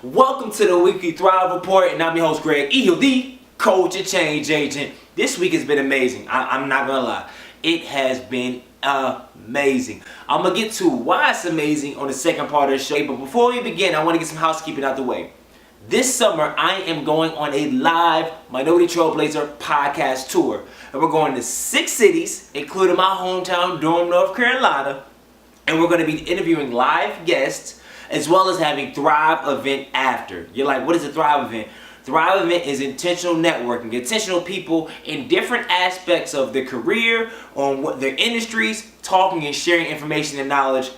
Welcome to the Weekly Thrive Report, and I'm your host, Greg Ehill, the Coach and Change Agent. This week has been amazing. I'm not gonna lie. It has been amazing. I'm gonna get to why it's amazing on the second part of the show, but before we begin, I want to get some housekeeping out the way. This summer, I am going on a live Minority Trailblazer podcast tour, and we're going to 6 cities, including my hometown, Durham, North Carolina, and we're going to be interviewing live guests, as well as having Thrive event after. You're like, what is a Thrive event? Thrive event is intentional networking, intentional people in different aspects of their career, on what their industries, talking and sharing information and knowledge,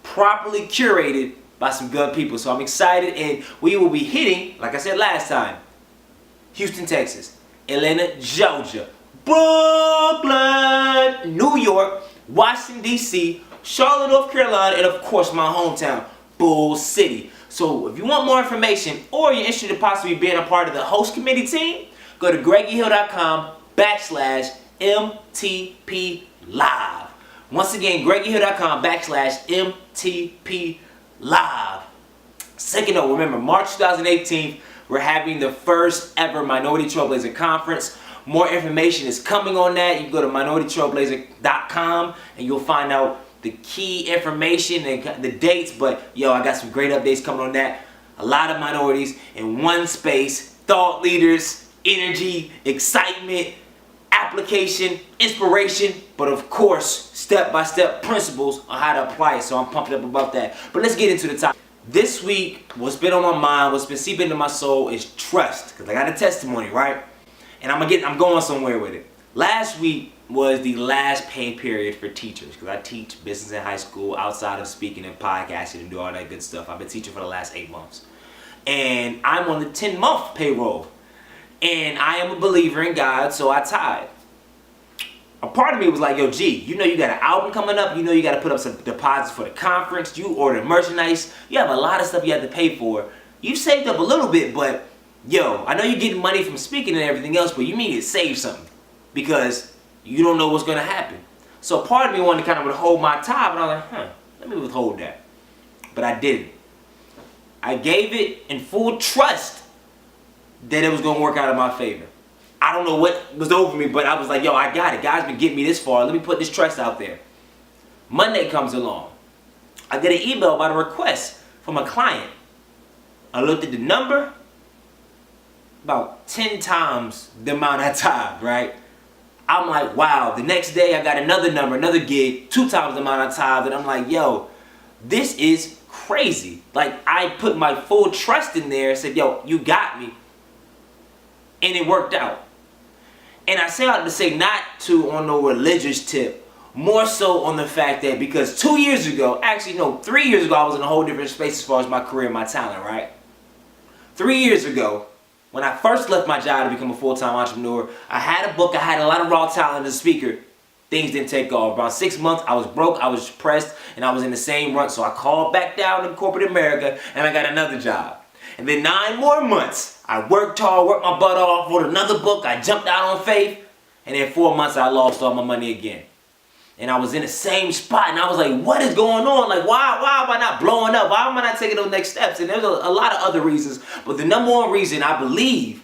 properly curated by some good people. So I'm excited, and we will be hitting, like I said last time, Houston, Texas, Atlanta, Georgia, Brooklyn, New York, Washington, D.C., Charlotte, North Carolina, and of course my hometown, Bull City. So if you want more information or you're interested in possibly being a part of the host committee team, go to GregEhill.com/MTP Live. Once again, GregEhill.com/MTP Live. Second note, remember, March 2018, we're having the first ever Minority Trailblazer Conference. More information is coming on that. You can go to minoritytrailblazer.com and you'll find out the key information and the dates. But yo, I got some great updates coming on that. A lot of minorities in one space, thought leaders, energy, excitement, application, inspiration, but of course, step-by-step principles on how to apply it. So I'm pumped up about that. But let's get into the topic. This week, what's been on my mind, what's been seeping into my soul is trust. Because I got a testimony, right? And I'm going somewhere with it. Last week was the last pay period for teachers, because I teach business in high school outside of speaking and podcasting and do all that good stuff. I've been teaching for the last 8 months. And I'm on the 10-month payroll. And I am a believer in God, so I tithe. A part of me was like, yo, G, you know you got an album coming up, you know you got to put up some deposits for the conference, you order merchandise, you have a lot of stuff you have to pay for. You saved up a little bit, but yo, I know you're getting money from speaking and everything else, but you need to save something because you don't know what's going to happen. So part of me wanted to kind of withhold my tithe, and I was like, let me withhold that. But I didn't. I gave it in full trust that it was going to work out in my favor. I don't know what was over me, but I was like, yo, I got it. God's been getting me this far. Let me put this trust out there. Monday comes along. I get an email about a request from a client. I looked at the number, about 10 times the amount I tithed, right? I'm like, wow. The next day, I got another number, another gig, 2 times the amount I tithed, and I'm like, yo, this is crazy. Like, I put my full trust in there and said, yo, you got me. And it worked out. And I say out to say not to on no religious tip, more so on the fact that because 2 years ago, actually no, 3 years ago, I was in a whole different space as far as my career and my talent, right? 3 years ago, when I first left my job to become a full-time entrepreneur, I had a book, I had a lot of raw talent as a speaker. Things didn't take off. About 6 months, I was broke, I was depressed, and I was in the same rut. So I called back down to corporate America, and I got another job. And then 9 more months, I worked hard, worked my butt off, wrote another book, I jumped out on faith, and in 4 months I lost all my money again. And I was in the same spot, and I was like, what is going on? Like, why am I not blowing up? Why am I not taking those next steps? And there's a lot of other reasons, but the number one reason I believe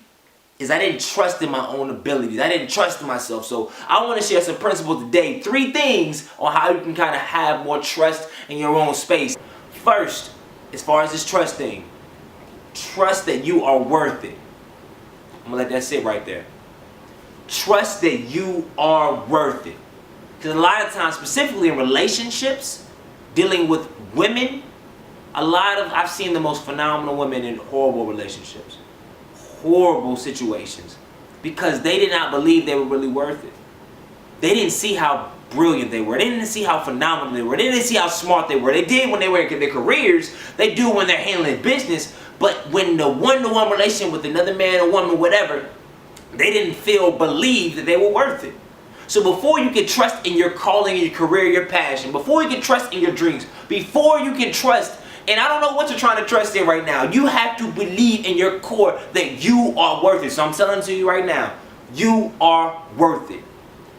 is I didn't trust in my own abilities. I didn't trust in myself. So I want to share some principles today. 3 things on how you can kind of have more trust in your own space. First, as far as this trust thing, trust that you are worth it. I'm going to let that sit right there. Trust that you are worth it. Because a lot of times, specifically in relationships, dealing with women, I've seen the most phenomenal women in horrible relationships. Horrible situations. Because they did not believe they were really worth it. They didn't see how brilliant they were. They didn't see how phenomenal they were. They didn't see how smart they were. They did when they were in their careers. They do when they're handling business. But when the one-to-one relationship with another man or woman, whatever, they didn't believe that they were worth it. So before you can trust in your calling, your career, your passion, before you can trust in your dreams, before you can trust, and I don't know what you're trying to trust in right now, you have to believe in your core that you are worth it. So I'm telling to you right now, you are worth it.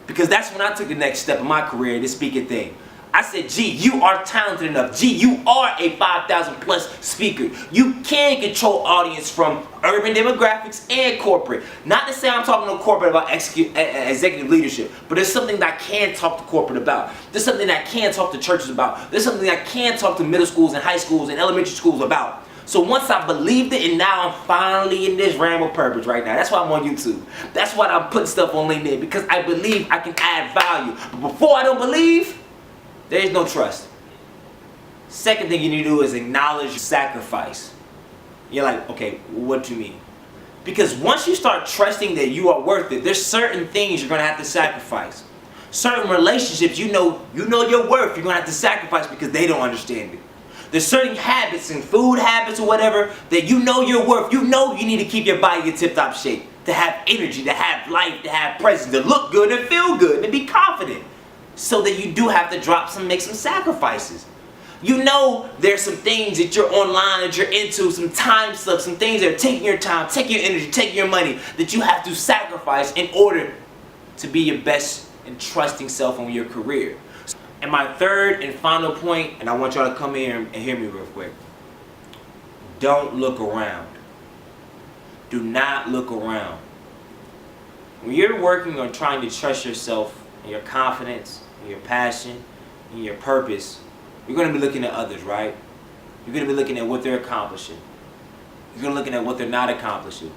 Because that's when I took the next step in my career, this speaking thing. I said, G, you are talented enough. G, you are a 5,000 plus speaker. You can control audience from urban demographics and corporate. Not to say I'm talking to corporate about executive leadership, but there's something that I can talk to corporate about. There's something that I can talk to churches about. There's something I can talk to middle schools and high schools and elementary schools about. So once I believed it, and now I'm finally in this realm of purpose right now. That's why I'm on YouTube. That's why I'm putting stuff on LinkedIn, because I believe I can add value. But before I don't believe, there is no trust. Second thing you need to do is acknowledge sacrifice. You're like, okay, what do you mean? Because once you start trusting that you are worth it, there's certain things you're gonna have to sacrifice. Certain relationships, you know your worth, you're gonna have to sacrifice because they don't understand it. There's certain habits and food habits or whatever that you know your worth. You know you need to keep your body in tip-top shape, to have energy, to have life, to have presence, to look good and feel good, and to be confident. So that you do have to make some sacrifices. You know there's some things that you're online, that you're into, some time stuff, some things that are taking your time, taking your energy, taking your money, that you have to sacrifice in order to be your best and trusting self on your career. And my third and final point, and I want y'all to come here and hear me real quick. Don't look around. Do not look around. When you're working on trying to trust yourself and your confidence, and your passion, and your purpose, you're going to be looking at others, right? You're going to be looking at what they're accomplishing. You're going to be looking at what they're not accomplishing.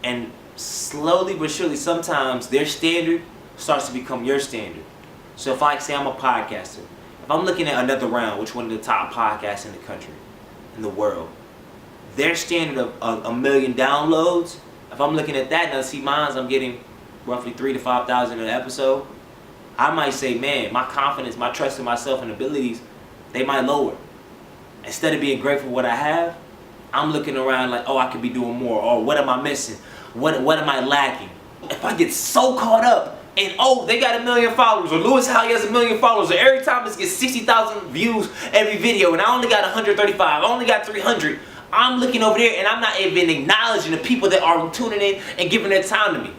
And slowly but surely, sometimes their standard starts to become your standard. So if I say I'm a podcaster, if I'm looking at Another Round, which one of the top podcasts in the country, in the world, their standard of 1 million downloads, if I'm looking at that, now see mine's, I'm getting roughly 3,000 to 5,000 an episode, I might say, man, my confidence, my trust in myself and abilities, they might lower. Instead of being grateful for what I have, I'm looking around like, oh, I could be doing more, or what am I missing? What am I lacking? If I get so caught up and, oh, they got 1 million followers, or Lewis Howey has 1 million followers, or every time this gets 60,000 views every video, and I only got 135, I only got 300, I'm looking over there and I'm not even acknowledging the people that are tuning in and giving their time to me.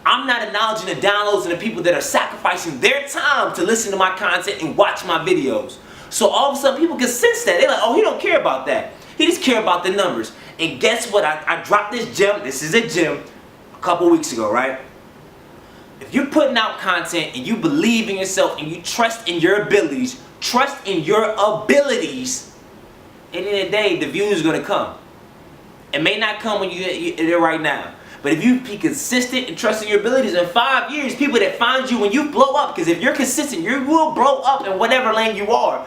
I'm not acknowledging the downloads and the people that are sacrificing their time to listen to my content and watch my videos. So all of a sudden people can sense that. They're like, oh, he don't care about that. He just care about the numbers. And guess what? I dropped this gem. This is a gem a couple weeks ago, right? If you're putting out content and you believe in yourself and you trust in your abilities, at the end of the day, the views are going to come. It may not come when you're there right now. But if you be consistent and trust in your abilities, in 5 years, people that find you when you blow up, because if you're consistent, you will blow up in whatever lane you are.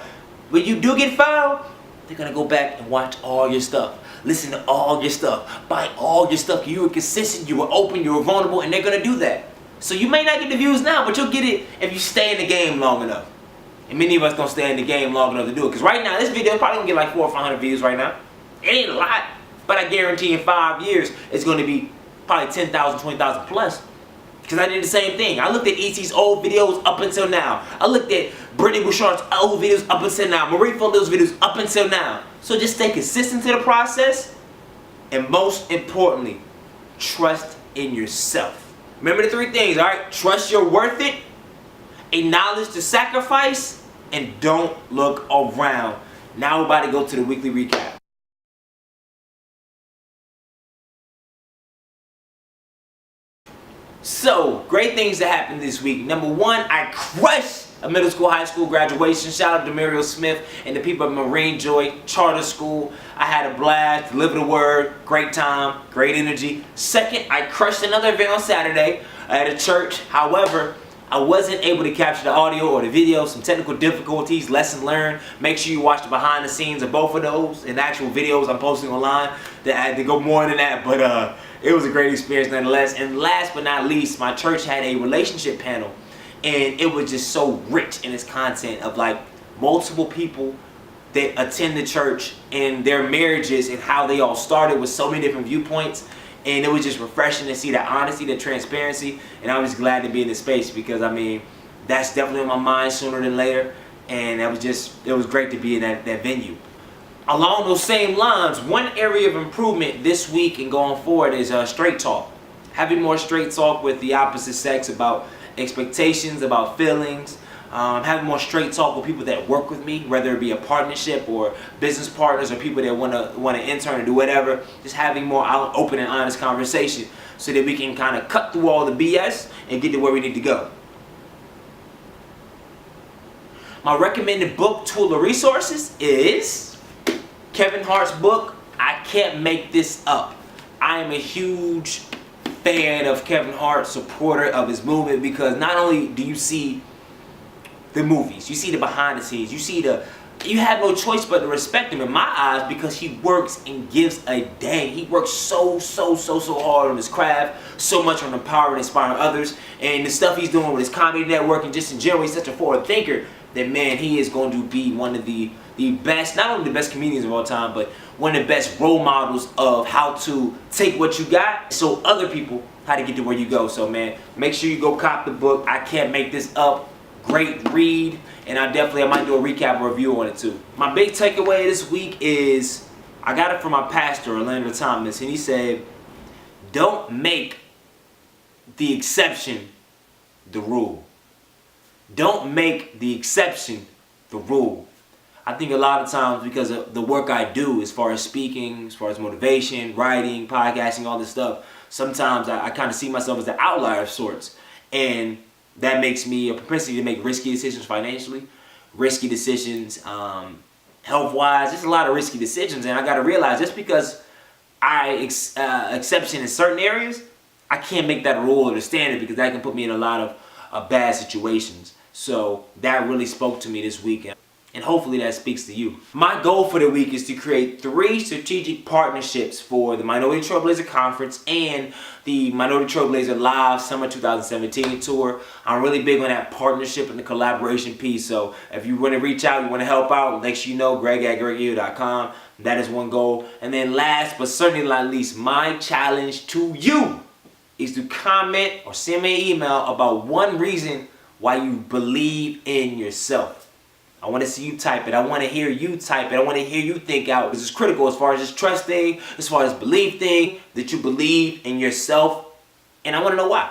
When you do get found, they're going to go back and watch all your stuff. Listen to all your stuff. Buy all your stuff. You were consistent, you were open, you were vulnerable, and they're going to do that. So you may not get the views now, but you'll get it if you stay in the game long enough. And many of us don't stay in the game long enough to do it. Because right now, this video is probably going to get like 400 or 500 views right now. It ain't a lot, but I guarantee in 5 years, it's going to be probably 10,000, 20,000 plus. Because I did the same thing. I looked at E.T.'s old videos up until now. I looked at Brittany Bouchard's old videos up until now. Marie Forleo's videos up until now. So just stay consistent to the process. And most importantly, trust in yourself. Remember the 3 things, alright? Trust you're worth it. Acknowledge the sacrifice. And don't look around. Now we're about to go to the weekly recap. So, great things that happened this week. Number 1, I crushed a middle school, high school graduation. Shout out to Muriel Smith and the people at Marine Joy Charter School. I had a blast, delivered the word, great time, great energy. Second, I crushed another event on Saturday at a church. However, I wasn't able to capture the audio or the video, some technical difficulties, lesson learned. Make sure you watch the behind the scenes of both of those and the actual videos I'm posting online. They go more than that, but it was a great experience nonetheless. And last but not least, my church had a relationship panel, and it was just so rich in its content of like multiple people that attend the church and their marriages and how they all started with so many different viewpoints. And it was just refreshing to see that honesty, that transparency, and I was glad to be in this space because, I mean, that's definitely on my mind sooner than later, and it was great to be in that venue. Along those same lines, one area of improvement this week and going forward is straight talk. Having more straight talk with the opposite sex about expectations, about feelings, having more straight talk with people that work with me, whether it be a partnership or business partners or people that want to intern or do whatever. Just having more open and honest conversation so that we can kind of cut through all the BS and get to where we need to go. My recommended book, tool, or resources is Kevin Hart's book, I Can't Make This Up. I am a huge fan of Kevin Hart, supporter of his movement, because not only do you see the movies, you see the behind the scenes, you have no choice but to respect him in my eyes, because he works and gives a dang. He works so hard on his craft, so much on empowering and inspiring others, and the stuff he's doing with his comedy network and just in general, he's such a forward thinker that, man, he is going to be one of the best, not only the best comedians of all time, but one of the best role models of how to take what you got, show other people how to get to where you go. So, man, make sure you go cop the book, I Can't Make This Up. Great read, and I might do a recap or review on it too. My big takeaway this week is, I got it from my pastor, Orlando Thomas, and he said, don't make the exception the rule. Don't make the exception the rule. I think a lot of times, because of the work I do as far as speaking, as far as motivation, writing, podcasting, all this stuff, sometimes I kind of see myself as an outlier of sorts. And that makes me a propensity to make risky decisions financially, risky decisions health-wise. There's a lot of risky decisions, and I got to realize, just because I exception in certain areas, I can't make that rule or the standard, because that can put me in a lot of bad situations. So that really spoke to me this weekend. And hopefully that speaks to you. My goal for the week is to create 3 strategic partnerships for the Minority Trailblazer Conference and the Minority Trailblazer Live Summer 2017 Tour. I'm really big on that partnership and the collaboration piece. So if you want to reach out, you want to help out, make sure you know greg@greghill.com. That is one goal. And then last but certainly not least, my challenge to you is to comment or send me an email about one reason why you believe in yourself. I want to see you type it. I want to hear you type it. I want to hear you think out, because it's critical as far as this trust thing, as far as belief thing, that you believe in yourself, and I want to know why.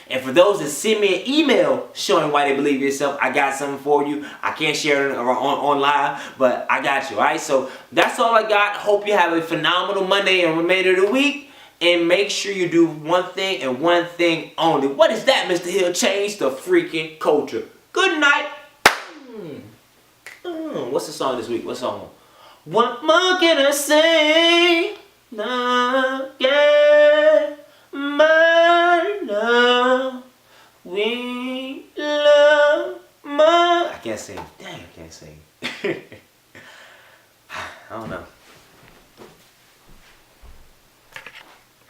And for those that send me an email showing why they believe in yourself, I got something for you. I can't share it on live, but I got you, all right? So that's all I got. Hope you have a phenomenal Monday and remainder of the week. And make sure you do one thing and one thing only. What is that, Mr. Hill? Change the freaking culture. Good night. What's the song this week? What song? What more can I say? No, yeah, my love, we love more. I can't sing. Dang, I can't sing. I don't know.